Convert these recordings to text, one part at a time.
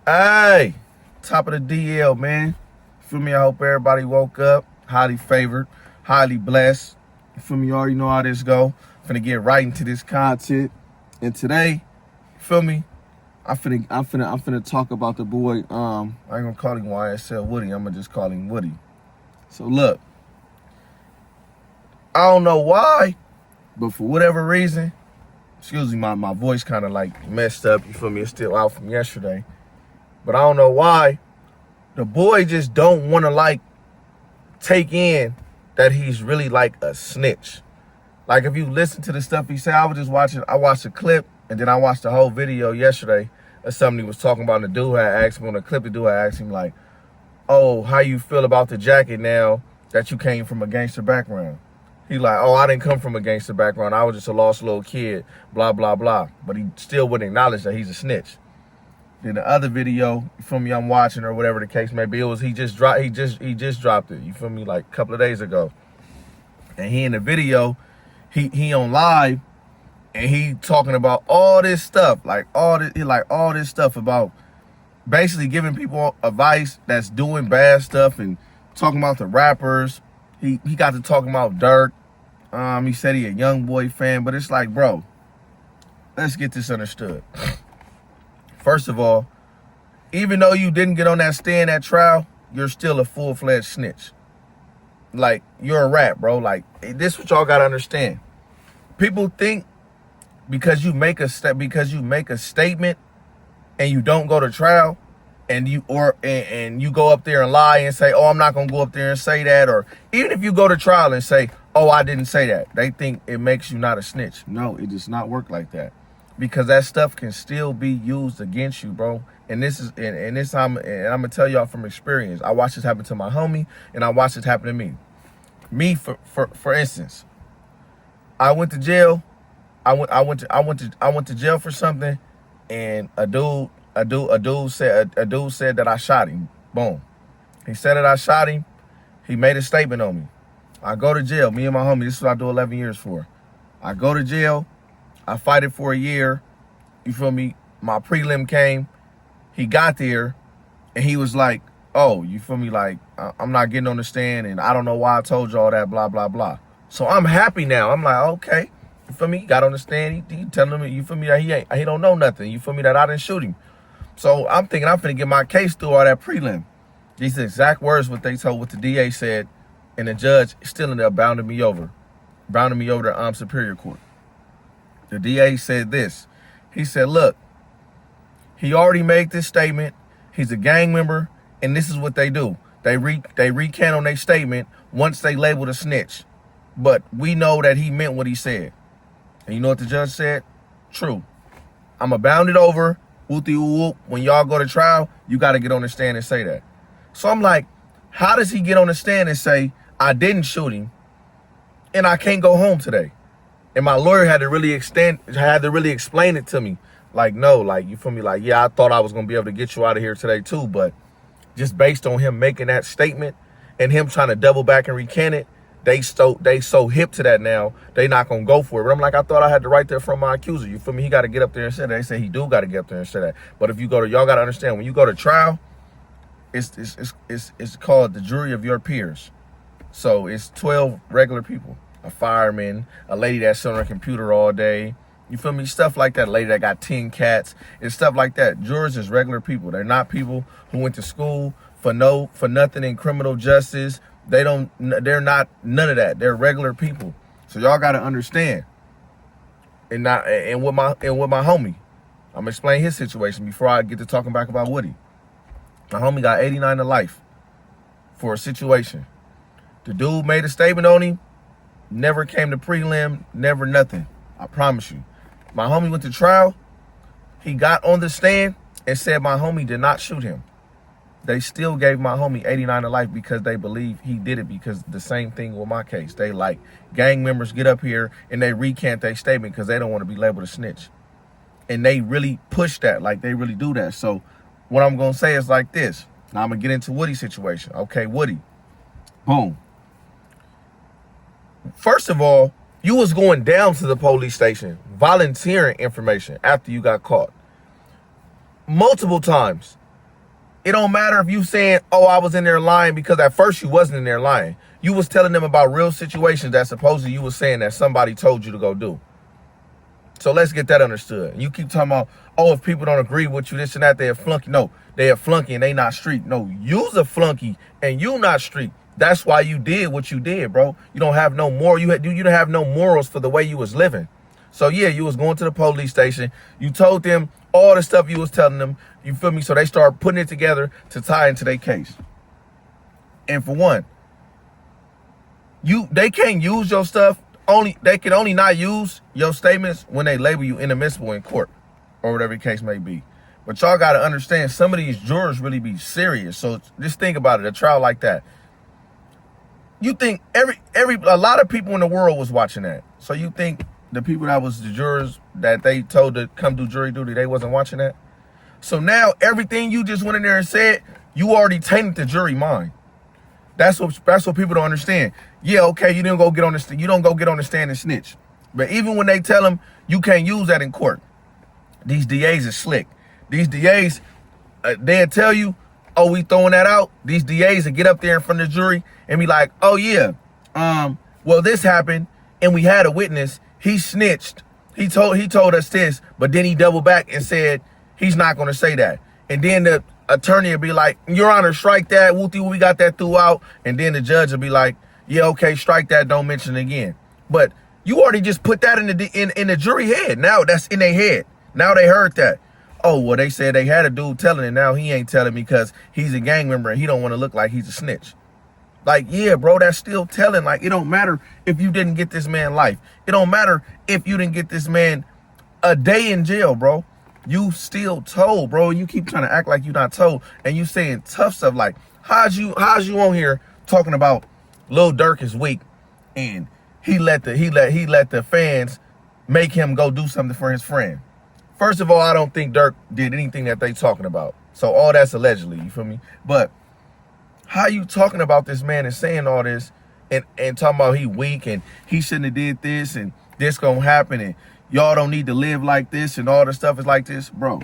Hey, top of the DL, man. Feel me? I hope everybody woke up highly favored, highly blessed. You feel me? You already know how this go. Finna get right into this content. And today, you feel me? I'm finna talk about the boy. I ain't gonna call him YSL Woody. I'm gonna just call him Woody. So look, I don't know why, but for whatever reason, excuse me, my voice kind of like messed up. You feel me? It's still out from yesterday. But I don't know why the boy just don't want to like take in that he's really like a snitch. Like if you listen to the stuff he said, I watched a clip and then I watched the whole video yesterday of something he was talking about. And the dude had asked him on the clip, the dude had asked him like, oh, how you feel about the jacket now that you came from a gangster background? He like, oh, I didn't come from a gangster background. I was just a lost little kid, blah, blah, blah. But he still wouldn't acknowledge that he's a snitch. Then the other video, you feel me, I'm watching or whatever the case may be, it was he just dropped it, you feel me, like a couple of days ago. And he in the video, he on live and he talking about all this stuff, like all this stuff about basically giving people advice that's doing bad stuff and talking about the rappers. He got to talking about Dirk. He said he a young boy fan, but it's like, bro, let's get this understood. First of all, even though you didn't get on that stand at trial, you're still a full-fledged snitch. Like, you're a rat, bro. Like, this is what y'all gotta understand. People think because you make a statement and you don't go to trial and you go up there and lie and say, oh, I'm not gonna go up there and say that, or even if you go to trial and say, oh, I didn't say that, they think it makes you not a snitch. No, it does not work like that. Because that stuff can still be used against you, bro. And I'm gonna tell y'all from experience. I watched this happen to my homie, and I watched this happen to me. Me, for instance, I went to jail. I went to jail for something, and a dude said that I shot him. Boom. He said that I shot him. He made a statement on me. I go to jail. Me and my homie. This is what I do 11 years for. I go to jail. I fight it for a year, you feel me? My prelim came, he got there, and he was like, oh, you feel me? Like, I'm not getting on the stand, and I don't know why I told you all that, blah, blah, blah. So I'm happy now. I'm like, okay, you feel me? He got on the stand, he telling me, you feel me, that he don't know nothing. You feel me, that I didn't shoot him. So I'm thinking I'm finna get my case through all that prelim. These exact words what the DA said, and the judge still ended up bounding me over to Superior Court. The DA said this. He said, look, he already made this statement. He's a gang member, and this is what they do. They recant on their statement once they labeled a snitch. But we know that he meant what he said. And you know what the judge said? True. I'm going to bound it over. Whoop-de-whoop. When y'all go to trial, you got to get on the stand and say that. So I'm like, how does he get on the stand and say, I didn't shoot him, and I can't go home today? And my lawyer had to really explain it to me. Like, no, like, you feel me? Like, yeah, I thought I was going to be able to get you out of here today too. But just based on him making that statement and him trying to double back and recant it, they so hip to that now, they not going to go for it. But I'm like, I thought I had the right there from my accuser. You feel me? He got to get up there and say that. They say he do got to get up there and say that. But if you go to, y'all got to understand, when you go to trial, it's called the jury of your peers. So it's 12 regular people. A fireman, a lady that sits on her computer all day, you feel me? Stuff like that. A lady that got 10 cats and stuff like that. Jurors is regular people. They're not people who went to school for nothing in criminal justice. They're not none of that. They're regular people. So y'all gotta understand. And with my homie, I'm gonna explain his situation before I get to talking back about Woody. My homie got 89 to life for a situation. The dude made a statement on him. Never came to prelim, never nothing. I promise you. My homie went to trial. He got on the stand and said my homie did not shoot him. They still gave my homie 89 to life because they believe he did it, because the same thing with my case. They like gang members get up here and they recant their statement because they don't want to be labeled a snitch. And they really push that, like they really do that. So what I'm going to say is like this. Now I'm going to get into Woody's situation. Okay, Woody. Boom. First of all, you was going down to the police station, volunteering information after you got caught. Multiple times. It don't matter if you saying, oh, I was in there lying, because at first you wasn't in there lying. You was telling them about real situations that supposedly you was saying that somebody told you to go do. So let's get that understood. You keep talking about, oh, if people don't agree with you, this and that, they a flunky. No, they a flunky and they not street. No, you's a flunky and you not street. That's why you did what you did, bro. You don't have no moral. You don't have no morals for the way you was living. So yeah, you was going to the police station. You told them all the stuff you was telling them. You feel me? So they start putting it together to tie into their case. And for one, they can't use your stuff. They can only not use your statements when they label you inadmissible in court or whatever the case may be. But y'all got to understand, some of these jurors really be serious. So just think about it, a trial like that. You think a lot of people in the world was watching that. So you think the people that was the jurors that they told to come do jury duty, they wasn't watching that? So now everything you just went in there and said, you already tainted the jury mind. That's what people don't understand. Yeah, okay, you didn't go get on the stand. You don't go get on the stand and snitch. But even when they tell them you can't use that in court, these DAs are slick. These DAs, they'll tell you, oh, we throwing that out. These DAs will get up there in front of the jury and be like, oh yeah, well this happened and we had a witness. He snitched. He told us this, but then he doubled back and said he's not going to say that. And then the attorney will be like, Your Honor, strike that. We got that throughout. And then the judge will be like, yeah, okay, strike that. Don't mention it again. But you already just put that in the jury head. Now that's in their head. Now they heard that. Oh, well, they said they had a dude telling it. Now he ain't telling me because he's a gang member and he don't want to look like he's a snitch. Like, yeah, bro, that's still telling. Like, it don't matter if you didn't get this man life. It don't matter if you didn't get this man a day in jail, bro. You still told, bro. You keep trying to act like you're not told, and you saying tough stuff like, how's you on here talking about Lil Durk is weak and he let the fans make him go do something for his friend. First of all, I don't think Durk did anything that they talking about. So all that's allegedly, you feel me? But how you talking about this man and saying all this and talking about he weak and he shouldn't have did this and this gonna happen and y'all don't need to live like this and all the stuff is like this, bro.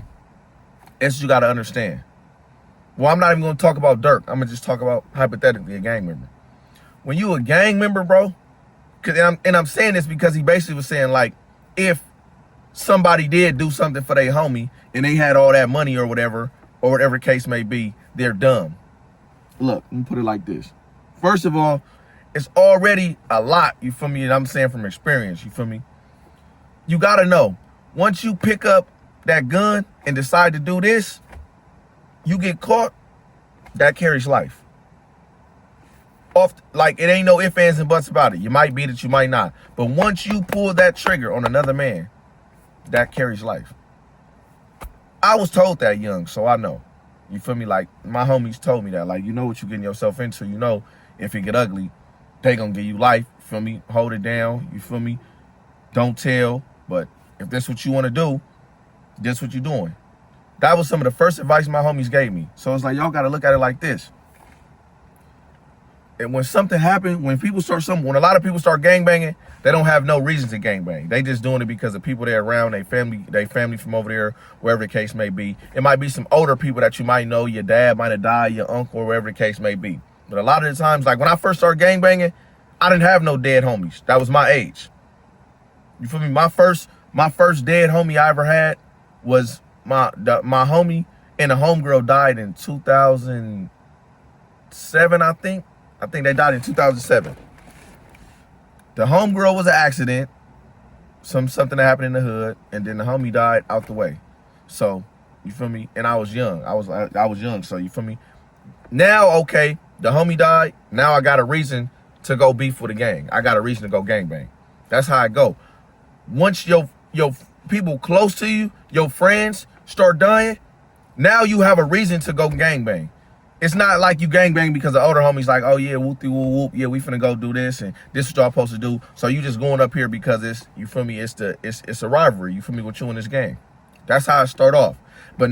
That's what you gotta understand. Well, I'm not even gonna talk about Durk. I'm gonna just talk about hypothetically a gang member. When you a gang member, bro, and I'm saying this because he basically was saying like, if somebody did do something for their homie and they had all that money or whatever case may be, they're dumb. Look, let me put it like this. First of all, it's already a lot, you feel me? And I'm saying from experience, you feel me? You gotta know, once you pick up that gun and decide to do this, you get caught, that carries life. Like, it ain't no ifs, ands, and buts about it. You might beat it, you might not. But once you pull that trigger on another man, that carries life. I was told that young, so I know. You feel me? Like, my homies told me that. Like, you know what you're getting yourself into. You know, if it get ugly, they gonna give you life. You feel me? Hold it down. You feel me? Don't tell. But if that's what you want to do, that's what you're doing. That was some of the first advice my homies gave me. So it's like, y'all got to look at it like this. And when something happens, when a lot of people start gangbanging, they don't have no reason to gangbang. They just doing it because the people they're around, they family from over there, wherever the case may be. It might be some older people that you might know. Your dad might have died, your uncle, or wherever the case may be. But a lot of the times, like when I first started gangbanging, I didn't have no dead homies. That was my age. You feel me? My first dead homie I ever had was my homie, and the homegirl died in 2007, I think. I think they died in 2007. The homegirl was an accident, something that happened in the hood, and then the homie died out the way. So, you feel me? And I was young. I was young, so you feel me? Now, okay, the homie died. Now I got a reason to go beef with the gang. I got a reason to go gangbang. That's how I go. Once your people close to you, your friends start dying, now you have a reason to go gangbang. It's not like you gangbang because the older homies like, oh yeah, whoop whoop whoop, yeah, we finna go do this and this is what y'all supposed to do. So you just going up here because it's, you feel me, it's a rivalry, you feel me, with you in this gang. That's how it start off. But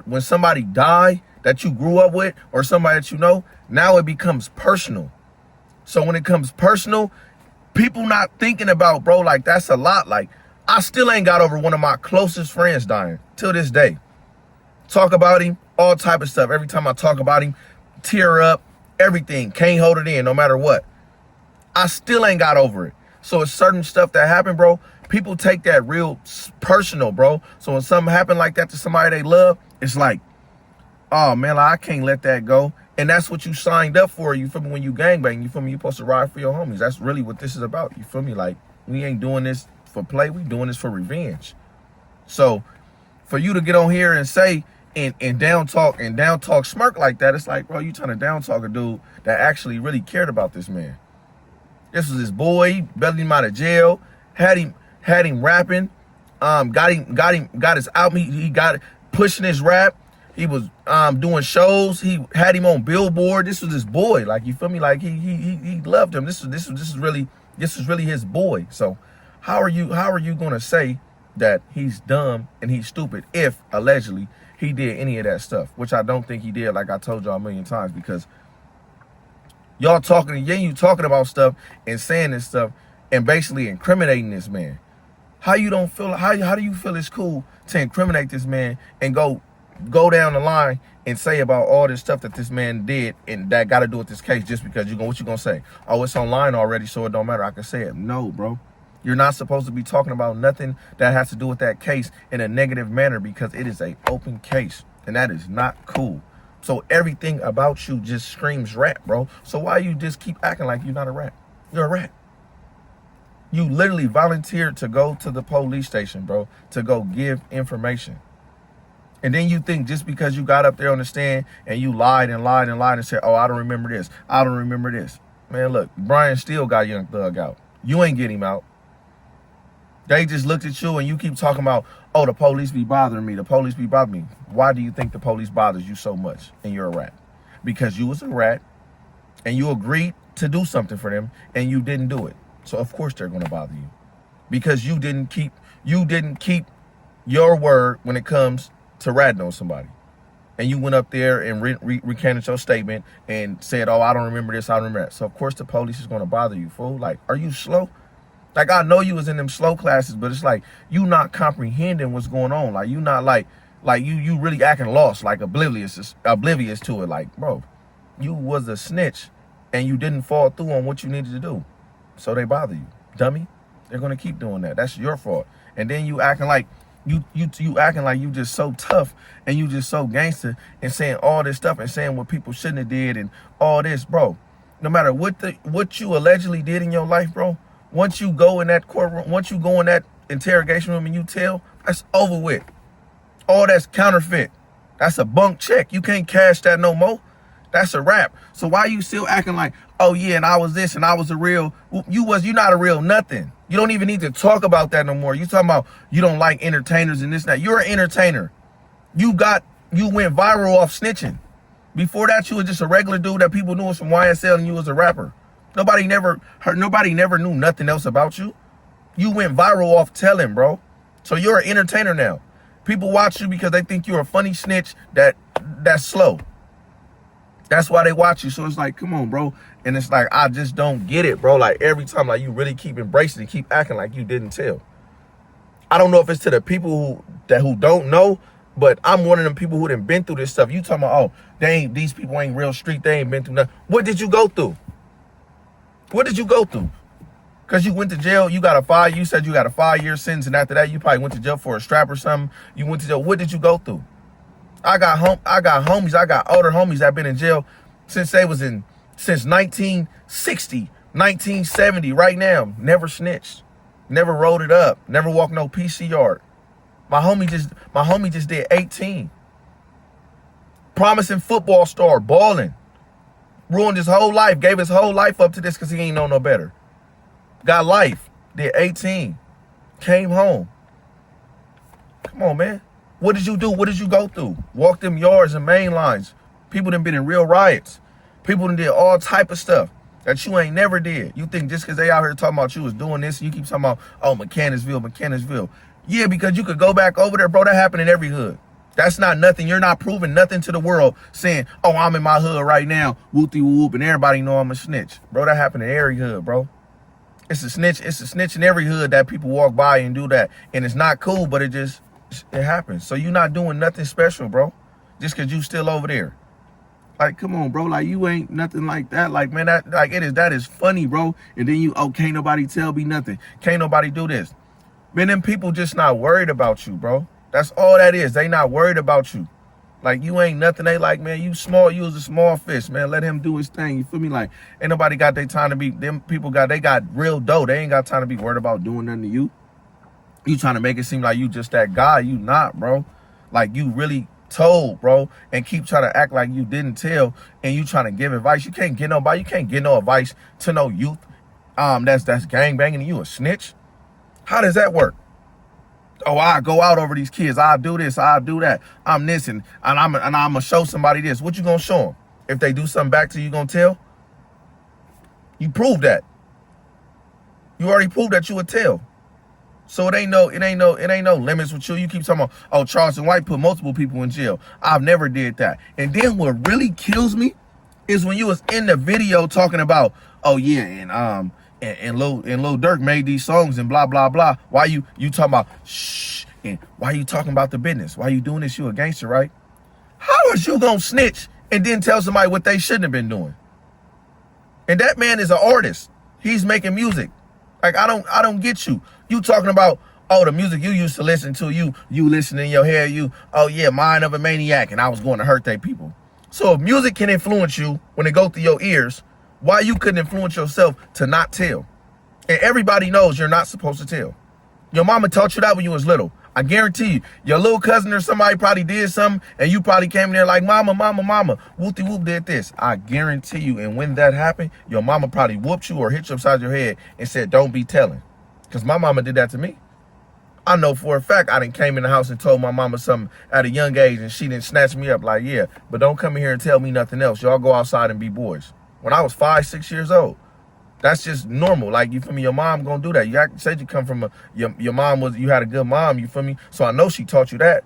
when somebody die that you grew up with or somebody that you know, now it becomes personal. So when it comes personal, people not thinking about, bro, like that's a lot. Like, I still ain't got over one of my closest friends dying till this day. Talk about him all type of stuff. Every time I talk about him, tear up, everything. Can't hold it in no matter what. I still ain't got over it. So it's certain stuff that happened, bro. People take that real personal, bro. So when something happened like that to somebody they love, it's like, oh, man, like, I can't let that go. And that's what you signed up for, you feel me, when you gangbang. You feel me? You're supposed to ride for your homies. That's really what this is about. You feel me? Like, we ain't doing this for play. We doing this for revenge. So for you to get on here and say and down talk smirk like that, it's like, bro, you trying to down talk a dude that actually really cared about this man. This was his boy. He bailed him out of jail. Had him rapping. Got his album. He got pushing his rap. He was doing shows. He had him on Billboard. This was his boy. Like, you feel me? Like, he loved him. This is really his boy. So how are you gonna say that he's dumb and he's stupid if allegedly he did any of that stuff, which I don't think he did, like I told y'all a million times, because y'all talking about stuff and saying this stuff and basically incriminating this man. How you don't feel? How do you feel it's cool to incriminate this man and go down the line and say about all this stuff that this man did and that got to do with this case just because what you gonna say? Oh, it's online already, so it don't matter. I can say it. No, bro. You're not supposed to be talking about nothing that has to do with that case in a negative manner, because it is an open case, and that is not cool. So everything about you just screams rat, bro. So why you just keep acting like you're not a rat? You're a rat. You literally volunteered to go to the police station, bro, to go give information. And then you think just because you got up there on the stand and you lied and said, oh, I don't remember this. I don't remember this. Man, look, Brian still got Young Thug out. You ain't get him out. They just looked at you and you keep talking about, oh, the police be bothering me. The police be bothering me. Why do you think the police bothers you so much and you're a rat? Because you was a rat and you agreed to do something for them and you didn't do it. So of course they're going to bother you, because you didn't keep your word when it comes to ratting on somebody. And you went up there and recanted your statement and said, oh, I don't remember this, I don't remember that. So of course the police is going to bother you, fool. Like, are you slow? Like, I know you was in them slow classes, but it's like you not comprehending what's going on. Like, you not like you really acting lost, like oblivious to it. Like, bro, you was a snitch and you didn't fall through on what you needed to do. So they bother you, dummy. They're gonna keep doing that. That's your fault. And then you acting like you acting like you just so tough and you just so gangster and saying all this stuff and saying what people shouldn't have did and all this, bro. No matter what you allegedly did in your life, bro. Once you go in that courtroom, once you go in that interrogation room and you tell, that's over with. All that's counterfeit. That's a bunk check. You can't cash that no more. That's a wrap. So why you still acting like, oh yeah, and I was this and I was a real, you're not a real nothing. You don't even need to talk about that no more. You talking about you don't like entertainers and this and that. You're an entertainer. You went viral off snitching. Before that, you was just a regular dude that people knew was from YSL and you was a rapper. Nobody never knew nothing else about you. You went viral off telling, bro. So you're an entertainer now. People watch you because they think you're a funny snitch that's slow. That's why they watch you. So it's like, come on, bro. And it's like, I just don't get it, bro. Like, every time, like, you really keep embracing and keep acting like you didn't tell. I don't know if it's to the people who don't know, but I'm one of them people who done been through this stuff. You talking about, oh, these people ain't real street. They ain't been through nothing. What did you go through? What did you go through? Because you went to jail, you said you got a 5-year sentence, and after that, you probably went to jail for a strap or something. You went to jail. What did you go through? I got homies, I got older homies that been in jail since 1960, 1970, right now. Never snitched, never rolled it up, never walked no PC yard. My homie just did 18. Promising football star, balling. Ruined his whole life, gave his whole life up to this because he ain't know no better. Got life, did 18, came home. Come on, man. What did you do? What did you go through? Walk them yards and main lines. People done been in real riots. People done did all type of stuff that you ain't never did. You think just because they out here talking about you was doing this, you keep talking about, oh, Mechanicsville. Yeah, because you could go back over there, bro. That happened in every hood. That's not nothing. You're not proving nothing to the world saying, oh, I'm in my hood right now, whoop-de-whoop, and everybody know I'm a snitch. Bro, that happened in every hood, bro. It's a snitch in every hood that people walk by and do that. And it's not cool, but it happens. So you're not doing nothing special, bro. just because you still over there. Like, come on, bro. Like, you ain't nothing like that. Like, man, that is funny, bro. And then you, can't nobody tell me nothing. Can't nobody do this. Man, them people just not worried about you, bro. That's all that is. They not worried about you. Like, you ain't nothing. They like, man, you small. You was a small fish, man. Let him do his thing. You feel me? Like, ain't nobody got their time to be, them people they got real dough. They ain't got time to be worried about doing nothing to you. You trying to make it seem like you just that guy. You not, bro. Like, you really told, bro, and keep trying to act like you didn't tell, and you trying to give advice. You can't get nobody. You can't get no advice to no youth that's gang banging and you a snitch. How does that work? Oh, I go out over these kids. I'll do this. I'll do that. I'm this and I'm gonna show somebody this. What you gonna show them? If they do something back to you, you gonna tell? You proved that. You already proved that you would tell. So it ain't no limits with you. You keep talking about, oh, Charleston White put multiple people in jail. I've never did that. And then what really kills me is when you was in the video talking about, oh yeah, and Lil Durk made these songs and blah blah blah. Why you talking about shh, and why you talking about the business? Why you doing this? You a gangster, right? How is you gonna snitch and then tell somebody what they shouldn't have been doing? And that man is an artist. He's making music. Like, I don't get you. You talking about, oh, the music you used to listen to, you listen in your head, oh yeah, Mind of a Maniac, and I was going to hurt they people. So if music can influence you when it go through your ears, why you couldn't influence yourself to not tell? And everybody knows you're not supposed to tell. Your mama taught you that when you was little. I guarantee you, your little cousin or somebody probably did something, and you probably came in there like, mama, whoopty whoop did this. I guarantee you, and when that happened, your mama probably whooped you or hit you upside your head and said, don't be telling. Because my mama did that to me. I know for a fact I done came in the house and told my mama something at a young age, and she didn't snatch me up like, yeah, but don't come in here and tell me nothing else. Y'all go outside and be boys. When I was 5, 6 years old. That's just normal. Like, you feel me? Your mom gonna do that. You said you come from your mom you had a good mom, you feel me? So I know she taught you that.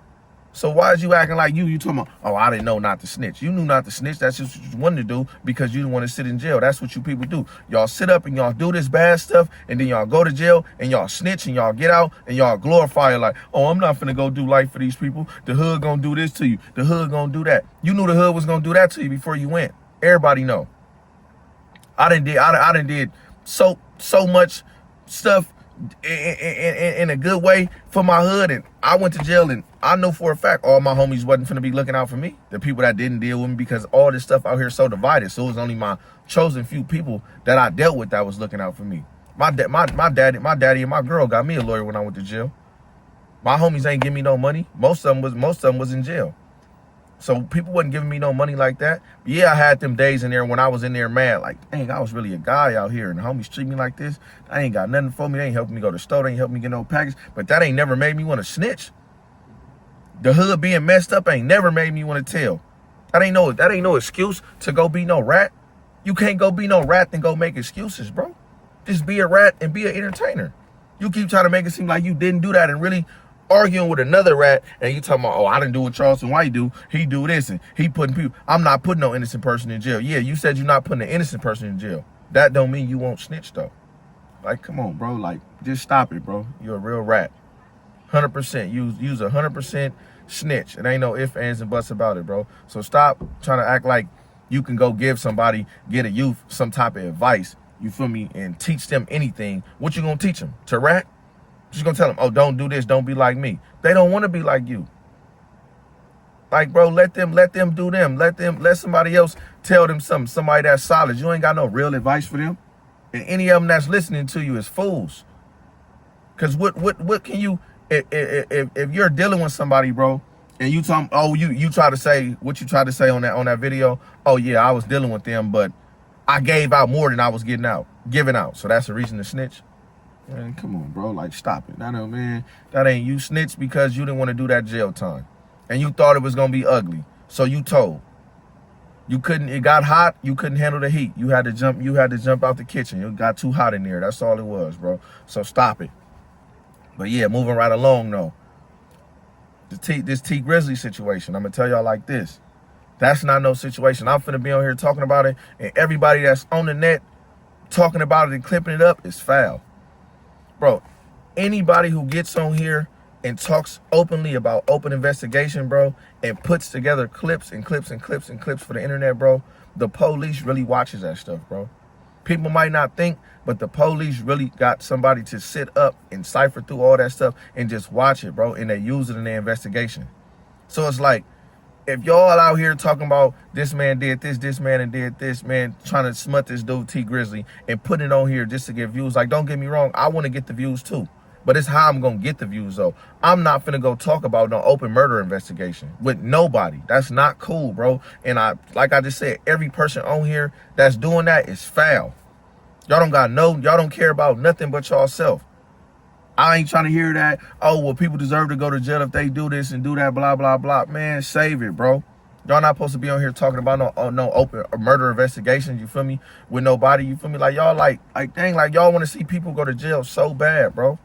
So why is you acting like you talking about, oh, I didn't know not to snitch. You knew not to snitch. That's just what you wanted to do because you didn't want to sit in jail. That's what you people do. Y'all sit up and y'all do this bad stuff, and then y'all go to jail and y'all snitch and y'all get out and y'all glorify it like, oh, I'm not finna go do life for these people. The hood gonna do this to you. The hood gonna do that. You knew the hood was gonna do that to you before you went. Everybody know. I done did so much stuff in a good way for my hood, and I went to jail, and I know for a fact all my homies wasn't finna be looking out for me. The people that didn't deal with me, because all this stuff out here is so divided. So it was only my chosen few people that I dealt with that was looking out for me. My daddy and my girl got me a lawyer when I went to jail. My homies ain't give me no money. Most of them was in jail. So people wasn't giving me no money like that. But yeah, I had them days in there when I was in there mad. Like, dang, I was really a guy out here, and the homies treat me like this. I ain't got nothing for me. They ain't helping me go to the store. They ain't helping me get no package. But that ain't never made me want to snitch. The hood being messed up ain't never made me want to tell. That ain't no excuse to go be no rat. You can't go be no rat and go make excuses, bro. Just be a rat and be an entertainer. You keep trying to make it seem like you didn't do that and really arguing with another rat, and you talking about, oh, I didn't do what Charleston White do. He do this, and he putting people. I'm not putting no innocent person in jail. Yeah, you said you're not putting an innocent person in jail. That don't mean you won't snitch, though. Like, come on, bro. Like, just stop it, bro. You're a real rat. 100%. Use 100% snitch. It ain't no ifs, ands, and buts about it, bro. So stop trying to act like you can go get a youth some type of advice, you feel me, and teach them anything. What you gonna teach them? To rat? Just gonna tell them, oh, don't do this, don't be like me. They don't want to be like you. Like, bro, let them do them. Let somebody else tell them something. Somebody that's solid. You ain't got no real advice for them. And any of them that's listening to you is fools. Cause what can you, if you're dealing with somebody, bro, and you tell them, oh, you try to say what you tried to say on that video. Oh yeah, I was dealing with them, but I gave out more than I was giving out. So that's the reason to snitch. Man, come on, bro. Like, stop it. I know, man. That ain't you snitched because you didn't want to do that jail time. And you thought it was going to be ugly. So you told. You couldn't, it got hot. You couldn't handle the heat. You had to jump out the kitchen. It got too hot in there. That's all it was, bro. So stop it. But yeah, moving right along, though. This Tee Grizzley situation, I'm going to tell y'all like this. That's not no situation. I'm finna be on here talking about it, and everybody that's on the net talking about it and clipping it up is foul. Bro, anybody who gets on here and talks openly about open investigation, bro, and puts together clips and clips and clips and clips for the internet, bro, the police really watches that stuff, bro. People might not think, but the police really got somebody to sit up and cipher through all that stuff and just watch it, bro, and they use it in their investigation. So it's like, if y'all out here talking about this man did this man did this, man, trying to smut this dude, Tee Grizzley, and putting it on here just to get views, like, don't get me wrong, I want to get the views too. But it's how I'm going to get the views, though. I'm not finna go talk about no open murder investigation with nobody. That's not cool, bro. And like I just said, every person on here that's doing that is foul. Y'all don't care about nothing but y'allself. I ain't trying to hear that, oh, well, people deserve to go to jail if they do this and do that, blah, blah, blah. Man, save it, bro. Y'all not supposed to be on here talking about no open murder investigations, you feel me, with nobody, you feel me? Like, y'all dang, like, y'all want to see people go to jail so bad, bro.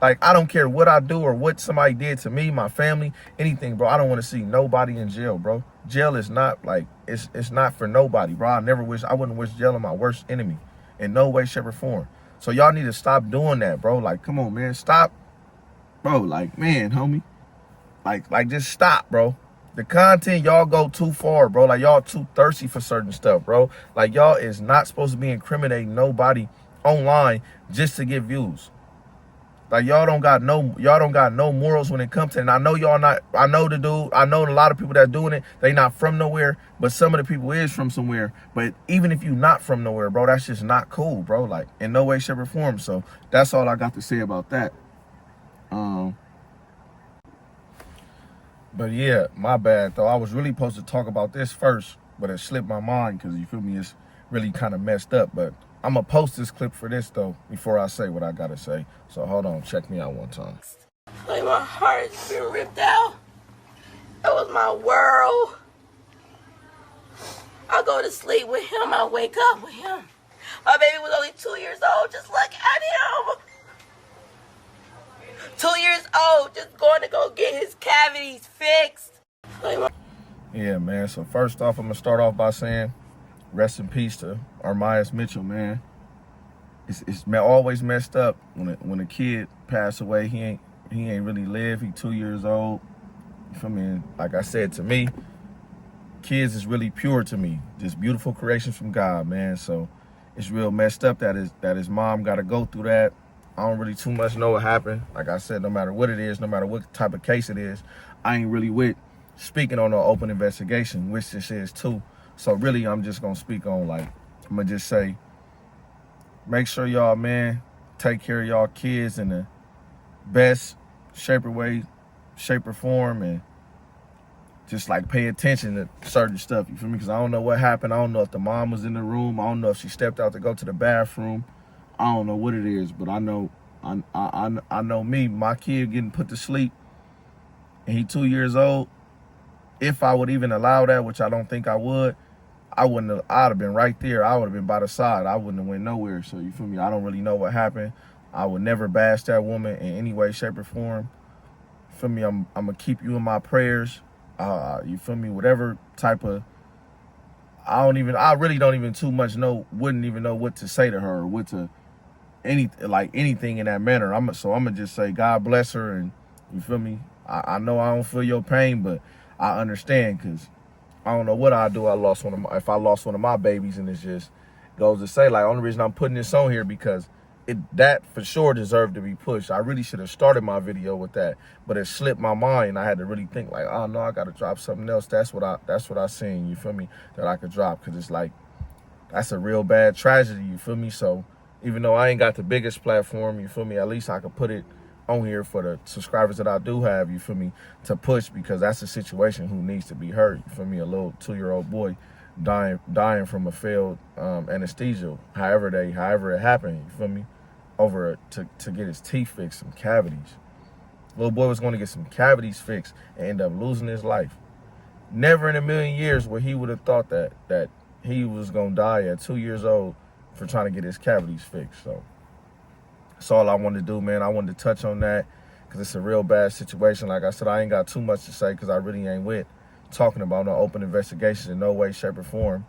Like, I don't care what I do or what somebody did to me, my family, anything, bro. I don't want to see nobody in jail, bro. Jail is not, like, it's not for nobody, bro. I wouldn't wish jail on my worst enemy in no way, shape, or form. So y'all need to stop doing that, bro. Like, come on, man. Stop. Bro, like, man, homie. Like, just stop, bro. The content, y'all go too far, bro. Like, y'all too thirsty for certain stuff, bro. Like, y'all is not supposed to be incriminating nobody online just to get views. Like, y'all don't got no morals when it comes to it. And I know y'all not, I know a lot of people that doing it, they not from nowhere, but some of the people is from somewhere. But even if you not from nowhere, bro, that's just not cool, bro. Like, in no way, shape, or form. So that's all I got to say about that. But yeah, my bad though. I was really supposed to talk about this first, but it slipped my mind because, you feel me, it's really kind of messed up. But I'm going to post this clip for this, though, before I say what I got to say. So hold on, check me out one time. Like, my heart has been ripped out. That was my world. I go to sleep with him, I wake up with him. My baby was only 2 years old, just look at him. 2 years old, just going to go get his cavities fixed. Like, yeah, man, so first off, I'm going to start off by saying, rest in peace to Armias Mitchell, man. It's always messed up when a kid pass away. He ain't really live. He 2 years old. You feel me? Like I said, to me, kids is really pure to me. Just beautiful creations from God, man. So it's real messed up that his mom got to go through that. I don't really too much know what happened. Like I said, no matter what it is, no matter what type of case it is, I ain't really with speaking on an open investigation, which this is too. So really, I'm just going to speak on, like, I'm going to just say, make sure y'all, man, take care of y'all kids in the best shape or form, and just, like, pay attention to certain stuff, you feel me? Because I don't know what happened. I don't know if the mom was in the room. I don't know if she stepped out to go to the bathroom. I don't know what it is, but I know me, my kid getting put to sleep, and he 2 years old. If I would even allow that, which I don't think I would, I'd have been right there. I would have been by the side. I wouldn't have went nowhere. So, you feel me? I don't really know what happened. I would never bash that woman in any way, shape, or form. You feel me? I'm going to keep you in my prayers. You feel me? Whatever type of, I really don't even too much wouldn't even know what to say to her or what to, anything in that manner. So I'm going to just say, God bless her. And you feel me? I know I don't feel your pain, but I understand, because I don't know what I'd do. If I lost one of my babies, and it just goes to say, like, only reason I'm putting this on here because that for sure deserved to be pushed. I really should have started my video with that, but it slipped my mind. I had to really think, like, oh no, I got to drop something else. That's what I seen, you feel me, that I could drop, because it's like, that's a real bad tragedy, you feel me? So even though I ain't got the biggest platform, you feel me, at least I could put it on here for the subscribers that I do have, you feel me, to push, because that's a situation who needs to be heard, you feel me? A little 2-year-old boy dying from a failed anesthesia, however it happened, you feel me, to get his teeth fixed, some cavities. Little boy was going to get some cavities fixed and end up losing his life. Never in a million years would he would have thought that he was going to die at 2 years old for trying to get his cavities fixed. So that's all I wanted to do, man. I wanted to touch on that because it's a real bad situation. Like I said, I ain't got too much to say because I really ain't with talking about no open investigations in no way, shape, or form.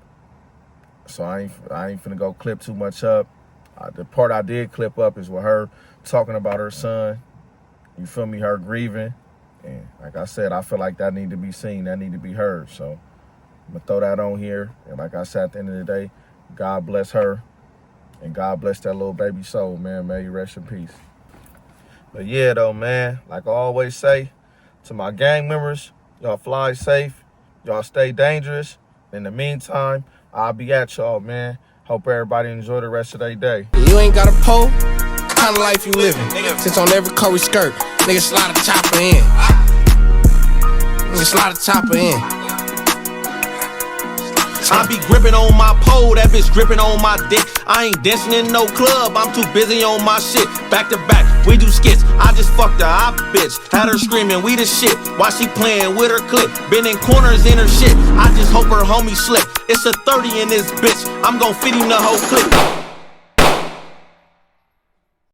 So I ain't finna go clip too much up. The part I did clip up is with her talking about her son you feel me, her grieving. And like I said, I feel like that need to be seen, that need to be heard. So I'm gonna throw that on here. And like I said, at the end of the day, God bless her. And God bless that little baby soul, man. May you rest in peace. But yeah, though, man, like I always say, to my gang members, y'all fly safe. Y'all stay dangerous. In the meantime, I'll be at y'all, man. Hope everybody enjoy the rest of their day. You ain't got a pole, kind of life you living. Since on every Curry skirt, nigga slide a chopper in. Nigga slide a chopper in. I be gripping on my pole, that bitch gripping on my dick. I ain't dancing in no club, I'm too busy on my shit. Back to back, we do skits. I just fucked a hot bitch, had her screaming, we the shit. While she playing with her clip, been in corners in her shit. I just hope her homie slip. It's a 30 in this bitch, I'm gon' feed him the whole clip.